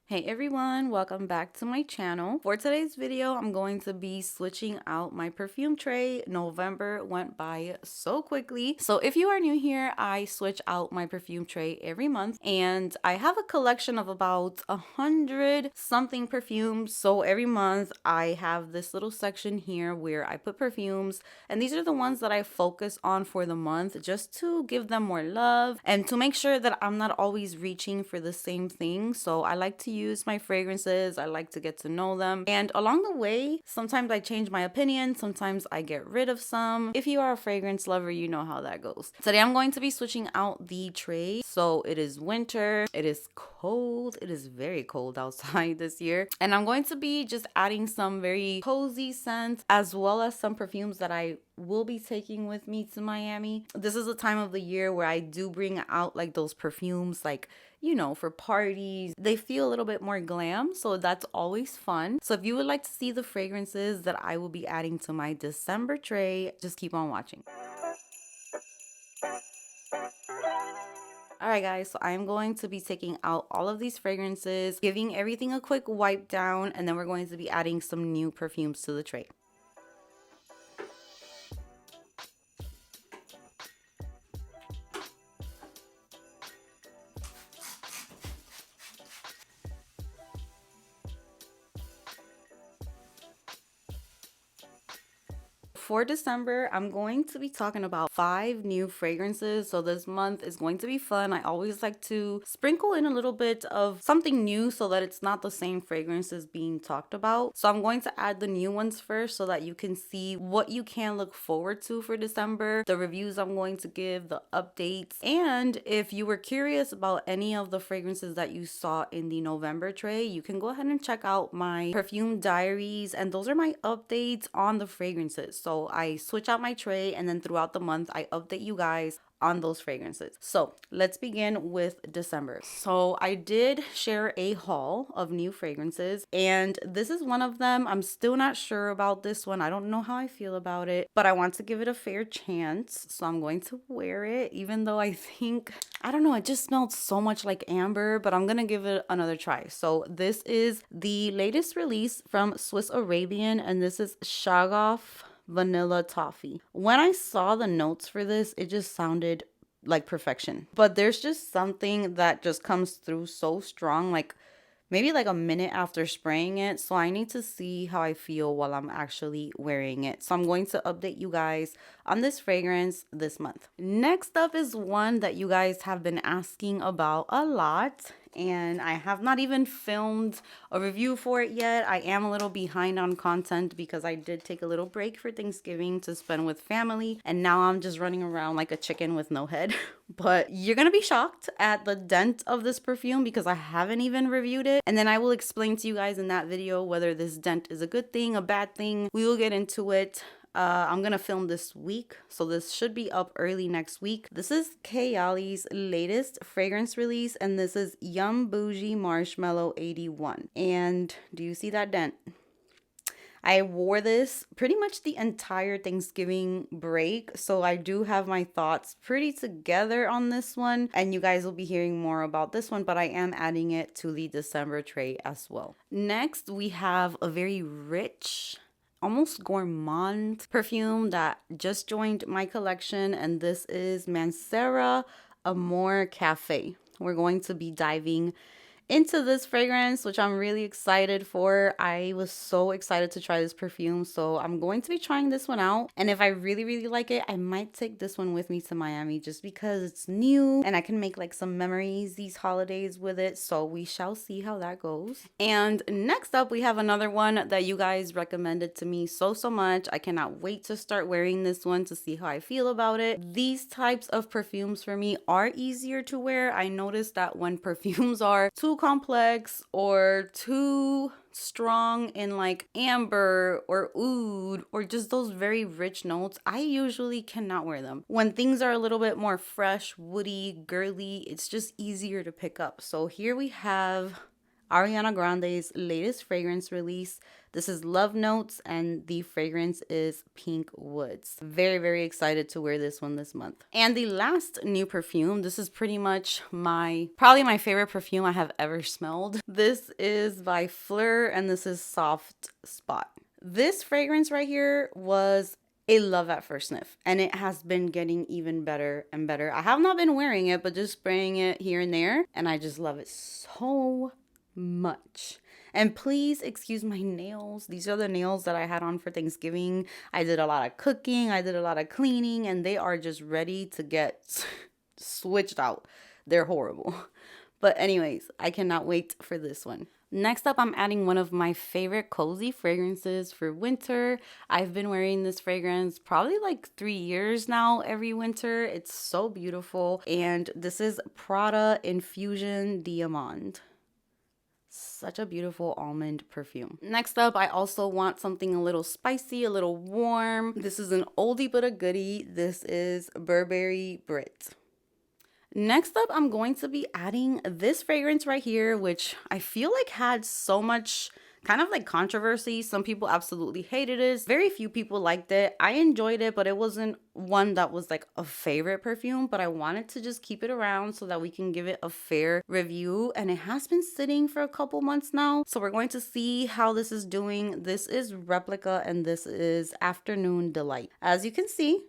Hey everyone, welcome back to my channel. For today's video, I'm going to be switching out my perfume tray. November went by so quickly. So if you are new here, I switch out my perfume tray every month and I have a collection of about 100 something perfumes. So every month I have this little section here where I put perfumes, and these are the ones that I focus on for the month just to give them more love and to make sure that I'm not always reaching for the same thing. So I like to use my fragrances. I like to get to know them. And along the way, sometimes I change my opinion. Sometimes I get rid of some. If you are a fragrance lover, you know how that goes. Today, I'm going to be switching out the tray. So it is winter. It is cold. It is very cold outside this year. And I'm going to be just adding some very cozy scents as well as some perfumes that I will be taking with me to Miami. This is a time of the year where I do bring out like those perfumes, like, you know, for parties. They feel a little bit more glam, so that's always fun. So if you would like to see the fragrances that I will be adding to my December tray, just keep on watching. Alright guys, so I'm going to be taking out all of these fragrances, giving everything a quick wipe down, and then we're going to be adding some new perfumes to the tray. For December, I'm going to be talking about 5 new fragrances. So this month is going to be fun. I always like to sprinkle in a little bit of something new so that it's not the same fragrances being talked about. So I'm going to add the new ones first so that you can see what you can look forward to for December, the reviews I'm going to give, the updates. And if you were curious about any of the fragrances that you saw in the November tray, you can go ahead and check out my perfume diaries, and those are my updates on the fragrances. So I switch out my tray, and then throughout the month I update you guys on those fragrances. So let's begin with December. So I did share a haul of new fragrances, and this is one of them. I'm still not sure about this one. I don't know how I feel about it, but I want to give it a fair chance. So I'm going to wear it, even though I don't know, it just smelled so much like amber, but I'm gonna give it another try. So this is the latest release from Swiss Arabian, and this is Shaggoff Vanilla Toffee. When I saw the notes for this, it just sounded like perfection. But there's just something that just comes through so strong, like maybe like a minute after spraying it. So I need to see how I feel while I'm actually wearing it. So I'm going to update you guys on this fragrance this month. Next up is one that you guys have been asking about a lot, and I have not even filmed a review for it yet. I am a little behind on content because I did take a little break for Thanksgiving to spend with family, and now I'm just running around like a chicken with no head. But you're gonna be shocked at the dent of this perfume because I haven't even reviewed it, and then I will explain to you guys in that video whether this dent is a good thing, a bad thing. We will get into it. I'm gonna film this week, so this should be up early next week. This is Kayali's latest fragrance release, and this is Yum Bougie Marshmallow 81. And do you see that dent? I wore this pretty much the entire Thanksgiving break, so I do have my thoughts pretty together on this one, and you guys will be hearing more about this one, but I am adding it to the December tray as well. Next, we have a very rich, almost gourmand perfume that just joined my collection, and this is Mancera Amore Cafe. We're going to be diving into this fragrance, which I'm really excited for. I was so excited to try this perfume, so I'm going to be trying this one out, and if I really like it, I might take this one with me to Miami just because it's new and I can make like some memories these holidays with it. So we shall see how that goes. And next up, we have another one that you guys recommended to me so much. I cannot wait to start wearing this one to see how I feel about it. These types of perfumes for me are easier to wear. I noticed that when perfumes are too complex or too strong in like amber or oud or just those very rich notes, I usually cannot wear them. When things are a little bit more fresh, woody, girly, it's just easier to pick up. So here we have Ariana Grande's latest fragrance release. This is Love Notes, and the fragrance is Pink Woods. Very, very excited to wear this one this month. And the last new perfume, this is pretty much probably my favorite perfume I have ever smelled. This is by Fleur, and this is Soft Spot. This fragrance right here was a love at first sniff, and it has been getting even better and better. I have not been wearing it, but just spraying it here and there, and I just love it so much. And please excuse my nails. These are the nails that I had on for Thanksgiving. I did a lot of cooking, I did a lot of cleaning, and they are just ready to get switched out. They're horrible. But anyways, I cannot wait for this one. Next up, I'm adding one of my favorite cozy fragrances for winter. I've been wearing this fragrance probably like 3 years now every winter. It's so beautiful. And this is Prada Infusion Diamond. Such a beautiful almond perfume. Next up, I also want something a little spicy, a little warm. This is an oldie but a goodie. This is Burberry Brit. Next up, I'm going to be adding this fragrance right here, which I feel like had so much kind of like controversy. Some people absolutely hated it. Very few people liked it. I enjoyed it, but it wasn't one that was like a favorite perfume, but I wanted to just keep it around so that we can give it a fair review. And it has been sitting for a couple months now. So we're going to see how this is doing. This is Replica, and this is Afternoon Delight. As you can see,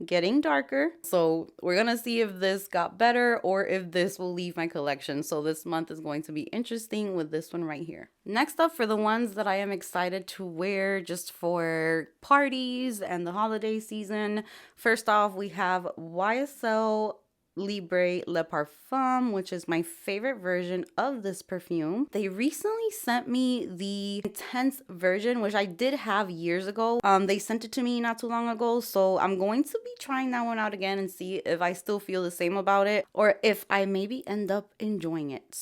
getting darker. So we're gonna see if this got better or if this will leave my collection. So this month is going to be interesting with this one right here. Next up, for the ones that I am excited to wear just for parties and the holiday season, first off, we have YSL Libre Le Parfum, which is my favorite version of this perfume. They recently sent me the intense version, which I did have years ago. They sent it to me not too long ago, so I'm going to be trying that one out again and see if I still feel the same about it or if I maybe end up enjoying it.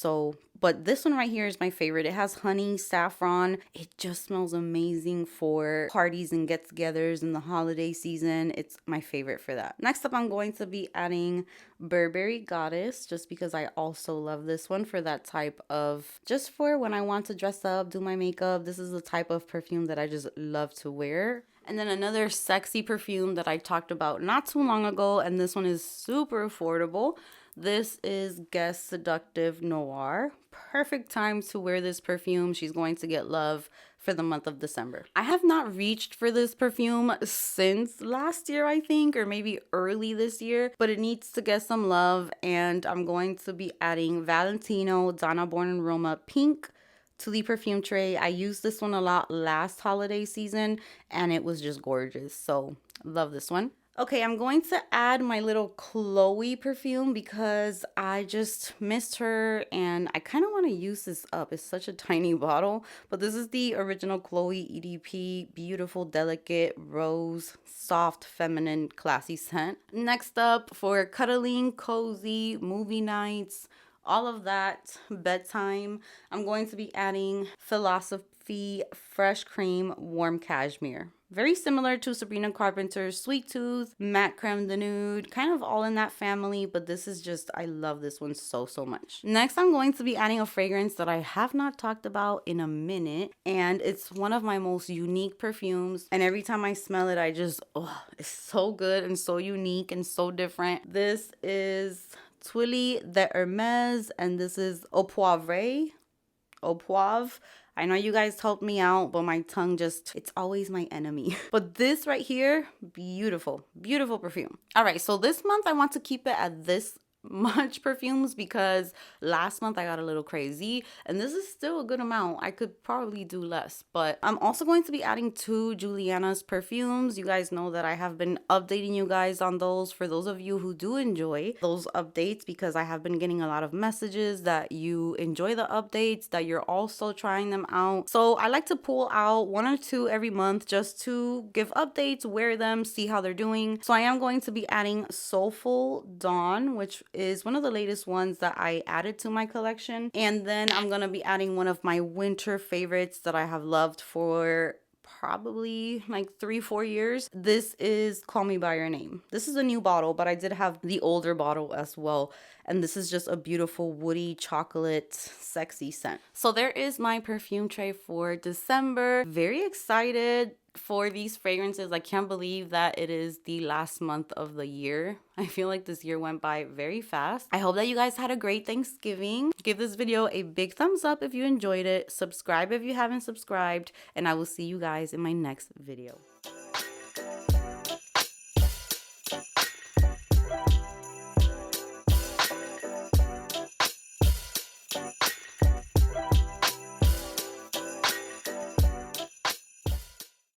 But this one right here is my favorite. It has honey, saffron. It just smells amazing for parties and get-togethers in the holiday season. It's my favorite for that. Next up, I'm going to be adding Burberry Goddess, just because I also love this one for that type of, just for when I want to dress up, do my makeup. This is the type of perfume that I just love to wear. And then another sexy perfume that I talked about not too long ago, and this one is super affordable. This is Guess Seductive Noir. Perfect time to wear this perfume. She's going to get love for the month of December. I have not reached for this perfume since last year, I think, or maybe early this year, but it needs to get some love, and I'm going to be adding Valentino Donna Born in Roma Pink to the perfume tray. I used this one a lot last holiday season, and it was just gorgeous, so love this one. Okay, I'm going to add my little Chloe perfume because I just missed her and I kind of want to use this up. It's such a tiny bottle, but this is the original Chloe EDP, beautiful, delicate, rose, soft, feminine, classy scent. Next up, for cuddling, cozy, movie nights, all of that, bedtime, I'm going to be adding Philosophy Fresh Cream Warm Cashmere. Very similar to Sabrina Carpenter's Sweet Tooth, Matte Creme de Nude, kind of all in that family, but this is just, I love this one so, so much. Next, I'm going to be adding a fragrance that I have not talked about in a minute, and it's one of my most unique perfumes, and every time I smell it, I just, oh, it's so good and so unique and so different. This is Tuiles de Hermes, and this is Au Poivre. Au Poivre. I know you guys helped me out, but my tongue just, it's always my enemy. But this right here, beautiful, beautiful perfume. All right, so this month I want to keep it at this much perfumes because last month I got a little crazy and this is still a good amount. I could probably do less, but I'm also going to be adding 2 Juliana's perfumes. You guys know that I have been updating you guys on those for those of you who do enjoy those updates, because I have been getting a lot of messages that you enjoy the updates, that you're also trying them out. So I like to pull out 1 or 2 every month just to give updates, wear them, see how they're doing. So I am going to be adding Soulful Dawn, which is one of the latest ones that I added to my collection. And then I'm going to be adding one of my winter favorites that I have loved for probably like 3-4 years. This is Call Me By Your Name. This is a new bottle, but I did have the older bottle as well. And this is just a beautiful woody chocolate sexy scent. So there is my perfume tray for December. Very excited for these fragrances. I can't believe that it is the last month of the year. I feel like this year went by very fast. I hope that you guys had a great Thanksgiving. Give this video a big thumbs up if you enjoyed it. Subscribe if you haven't subscribed, and I will see you guys in my next video.